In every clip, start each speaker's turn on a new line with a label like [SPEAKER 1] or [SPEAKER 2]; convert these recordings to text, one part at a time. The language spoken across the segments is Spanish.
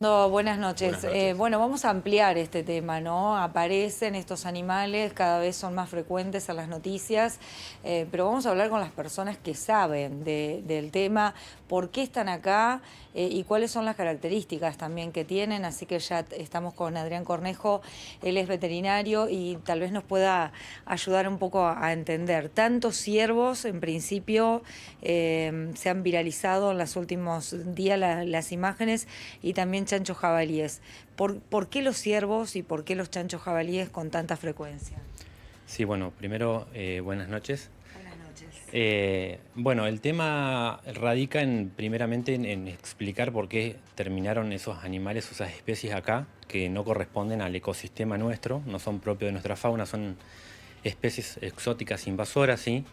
[SPEAKER 1] No, buenas noches.
[SPEAKER 2] Buenas noches.
[SPEAKER 1] Bueno, vamos a ampliar este tema, ¿no? Aparecen estos animales, cada vez son más frecuentes en las noticias, pero vamos a hablar con las personas que saben del tema, por qué están acá y cuáles son las características también que tienen. Así que ya estamos con Adrián Cornejo, él es veterinario y tal vez nos pueda ayudar un poco a entender. Tantos ciervos, en principio, se han viralizado en los últimos días las imágenes y también chanchos jabalíes. ¿Por qué los ciervos y por qué los chanchos jabalíes con tanta frecuencia?
[SPEAKER 2] Sí, bueno, primero, buenas noches.
[SPEAKER 1] Buenas noches.
[SPEAKER 2] Bueno, el tema radica primeramente en explicar por qué terminaron esos animales, esas especies acá, que no corresponden al ecosistema nuestro, no son propios de nuestra fauna, son especies exóticas invasoras, ¿sí?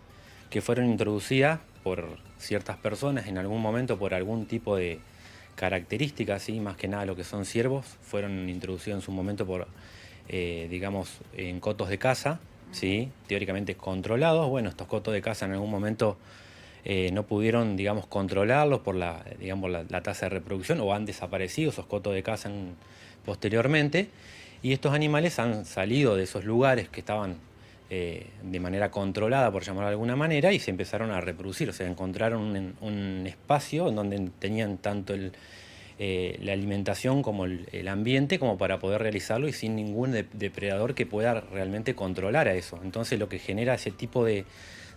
[SPEAKER 2] Que fueron introducidas por ciertas personas en algún momento por algún tipo de características, ¿sí? Más que nada lo que son ciervos, fueron introducidos en su momento por, digamos, en cotos de caza, ¿sí? Teóricamente controlados. Bueno, estos cotos de caza en algún momento no pudieron, digamos, controlarlos por digamos, la tasa de reproducción o han desaparecido esos cotos de caza posteriormente. Y estos animales han salido de esos lugares que estaban de manera controlada, por llamarlo de alguna manera, y se empezaron a reproducir. O sea, encontraron un espacio en donde tenían tanto la alimentación como el ambiente como para poder realizarlo y sin ningún depredador que pueda realmente controlar a eso. Entonces lo que genera ese tipo de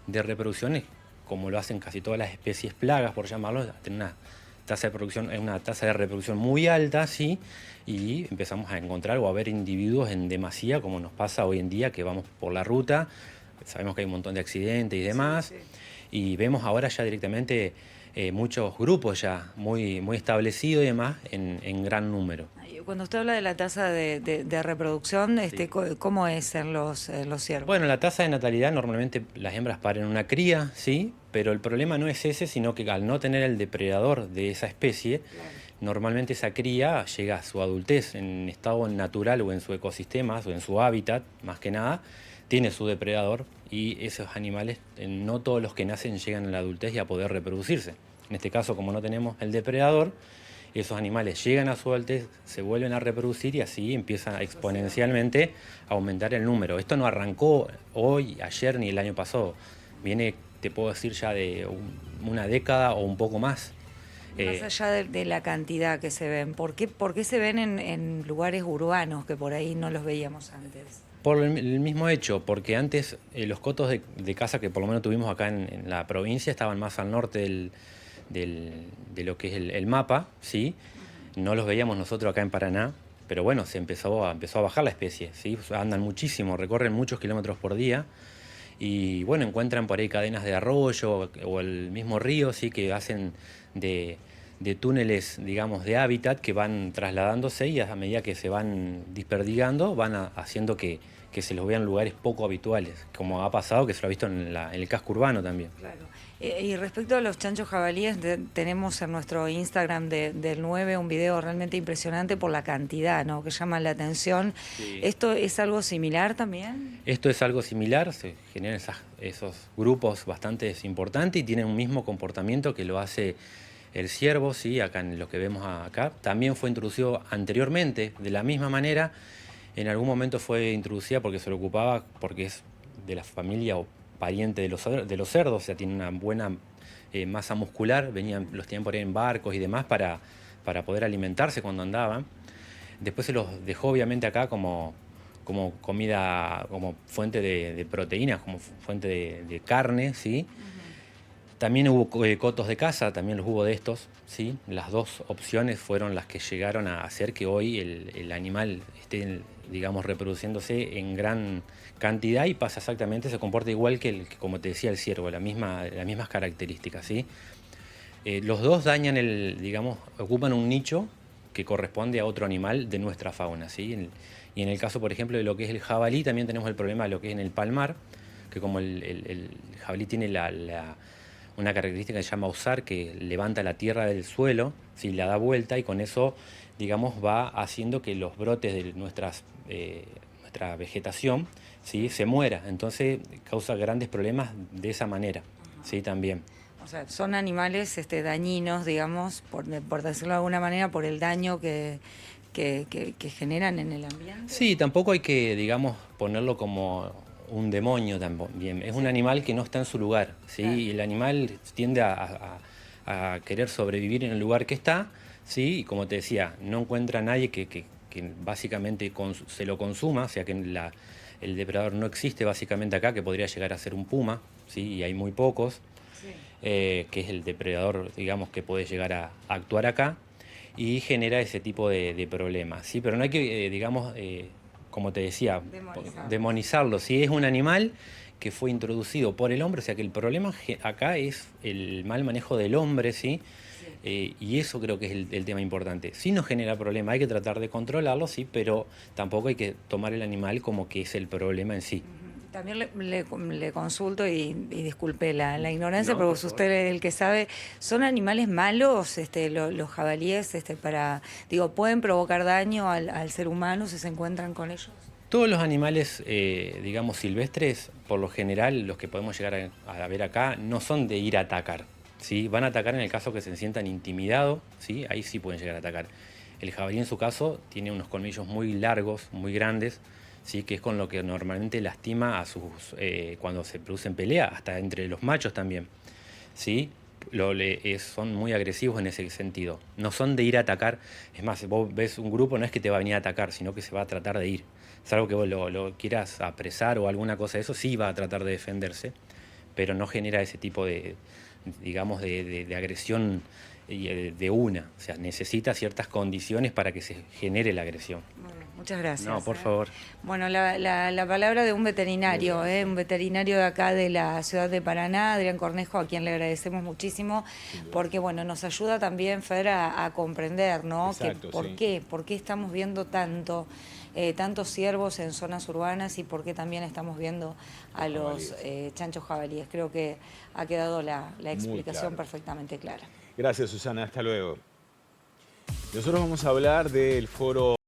[SPEAKER 2] reproducciones, como lo hacen casi todas las especies plagas, por llamarlo, tienen una tasa de reproducción muy alta, ¿sí? Y empezamos a encontrar o a ver individuos en demasía, como nos pasa hoy en día, que vamos por la ruta, sabemos que hay un montón de accidentes y demás,
[SPEAKER 1] Sí, sí.
[SPEAKER 2] y vemos ahora ya directamente muchos grupos ya muy establecidos y demás en gran número.
[SPEAKER 1] Cuando usted habla de la tasa de reproducción,
[SPEAKER 2] Sí.
[SPEAKER 1] ¿cómo es en los ciervos?
[SPEAKER 2] Bueno, la tasa de natalidad normalmente las hembras paren una cría, sí, pero el problema no es ese, sino que al no tener el depredador de esa especie,
[SPEAKER 1] Claro.
[SPEAKER 2] normalmente esa cría llega a su adultez en estado natural o en su ecosistema o en su hábitat, más que nada, tiene su depredador y esos animales, no todos los que nacen llegan a la adultez y a poder reproducirse. En este caso, como no tenemos el depredador, esos animales llegan a su adultez, se vuelven a reproducir y así empieza exponencialmente a aumentar el número. Esto no arrancó hoy, ayer ni el año pasado. Viene, te puedo decir, ya de una década o un poco más.
[SPEAKER 1] Más
[SPEAKER 2] Eh,
[SPEAKER 1] allá de la cantidad que se ven, ¿por qué se ven en lugares urbanos que por ahí no los veíamos antes?
[SPEAKER 2] por el mismo hecho, porque antes los cotos de caza que por lo menos tuvimos acá en la provincia estaban más al norte de lo que es el mapa, ¿sí? No los veíamos nosotros acá en Paraná, pero bueno, empezó a bajar la especie, ¿sí? O sea, andan muchísimo, recorren muchos kilómetros por día y bueno, encuentran por ahí cadenas de arroyo o el mismo río, ¿sí? Que hacen de, de túneles, digamos, de hábitat que van trasladándose y a medida que se van desperdigando van haciendo que se los vean lugares poco habituales, como ha pasado que se lo ha visto en el casco urbano también.
[SPEAKER 1] Claro. Y respecto a los chanchos jabalíes, tenemos en nuestro Instagram del 9 un video realmente impresionante por la cantidad, ¿no? Que llama la atención.
[SPEAKER 2] Sí.
[SPEAKER 1] ¿Esto es algo similar también?
[SPEAKER 2] Esto es algo similar, se generan esos grupos bastante importantes y tienen un mismo comportamiento que lo hace el ciervo, ¿sí? Acá en lo que vemos acá. También fue introducido anteriormente de la misma manera. En algún momento fue introducida porque se lo ocupaba, porque es de la familia o pariente de los cerdos, o sea, tiene una buena masa muscular, los tenían por ahí en barcos y demás para poder alimentarse cuando andaban. Después se los dejó obviamente acá como comida, como fuente de proteínas, como fuente de carne, ¿sí? También hubo cotos de caza, también los hubo de estos, ¿sí? Las dos opciones fueron las que llegaron a hacer que hoy el animal esté, digamos, reproduciéndose en gran cantidad y pasa exactamente, se comporta igual que como te decía, el ciervo, las mismas características, ¿sí? Los dos dañan digamos, ocupan un nicho que corresponde a otro animal de nuestra fauna, ¿sí? Y en el caso, por ejemplo, de lo que es el jabalí, también tenemos el problema de lo que es en el palmar, que como el jabalí tiene una característica que se llama osar, que levanta la tierra del suelo, ¿sí? La da vuelta y con eso, digamos, va haciendo que los brotes de nuestra vegetación, ¿sí? Se muera. Entonces causa grandes problemas de esa manera, ¿sí? También.
[SPEAKER 1] O sea, son animales dañinos, digamos, por decirlo de alguna manera, por el daño que generan en el ambiente.
[SPEAKER 2] Sí, tampoco hay que, digamos, ponerlo como un demonio también. Es un animal que no está en su lugar, ¿sí?
[SPEAKER 1] Claro.
[SPEAKER 2] Y el animal tiende a querer sobrevivir en el lugar que está, ¿sí? Y como te decía, no encuentra a nadie que básicamente se lo consuma, o sea que el depredador no existe básicamente acá, que podría llegar a ser un puma, ¿sí? Y hay muy pocos,
[SPEAKER 1] Sí.
[SPEAKER 2] que es el depredador, digamos, que puede llegar a actuar acá y genera ese tipo de problemas, ¿sí? Pero no hay que, digamos, como te decía, demonizarlo, ¿sí? Es un animal que fue introducido por el hombre, o sea que el problema acá es el mal manejo del hombre, ¿sí? Y eso creo que es el tema importante. Sí nos genera problema, hay que tratar de controlarlo, sí, pero tampoco hay que tomar el animal como que es el problema en sí.
[SPEAKER 1] También le consulto y disculpe la ignorancia,
[SPEAKER 2] No,
[SPEAKER 1] pero
[SPEAKER 2] por
[SPEAKER 1] si
[SPEAKER 2] favor.
[SPEAKER 1] usted es el que sabe, ¿son animales malos los jabalíes pueden provocar daño al ser humano si se encuentran con ellos?
[SPEAKER 2] Todos los animales, digamos, silvestres, por lo general, los que podemos llegar a ver acá, no son de ir a atacar, ¿sí? Van a atacar en el caso que se sientan intimidados, ¿sí? Ahí sí pueden llegar a atacar. El jabalí, en su caso, tiene unos colmillos muy largos, muy grandes, ¿sí? Que es con lo que normalmente lastima a sus, cuando se producen peleas, hasta entre los machos también, ¿sí? Son muy agresivos en ese sentido. No son de ir a atacar. Es más, vos ves un grupo, no es que te va a venir a atacar, sino que se va a tratar de ir. Salvo que vos lo quieras apresar o alguna cosa de eso, sí va a tratar de defenderse, pero no genera ese tipo de, digamos, de agresión de una. O sea, necesita ciertas condiciones para que se genere la agresión.
[SPEAKER 1] Bueno, muchas gracias.
[SPEAKER 2] No, por favor.
[SPEAKER 1] Bueno, la palabra de un veterinario de acá de la ciudad de Paraná, Adrián Cornejo, a quien le agradecemos muchísimo, porque bueno, nos ayuda también, Fer, a comprender, ¿no?
[SPEAKER 3] Exacto,
[SPEAKER 1] ¿Por qué estamos viendo tantos ciervos en zonas urbanas y por qué también estamos viendo a los chanchos jabalíes? Creo que ha quedado la explicación
[SPEAKER 3] claro.
[SPEAKER 1] perfectamente clara.
[SPEAKER 3] Gracias, Susana. Hasta luego. Nosotros vamos a hablar del foro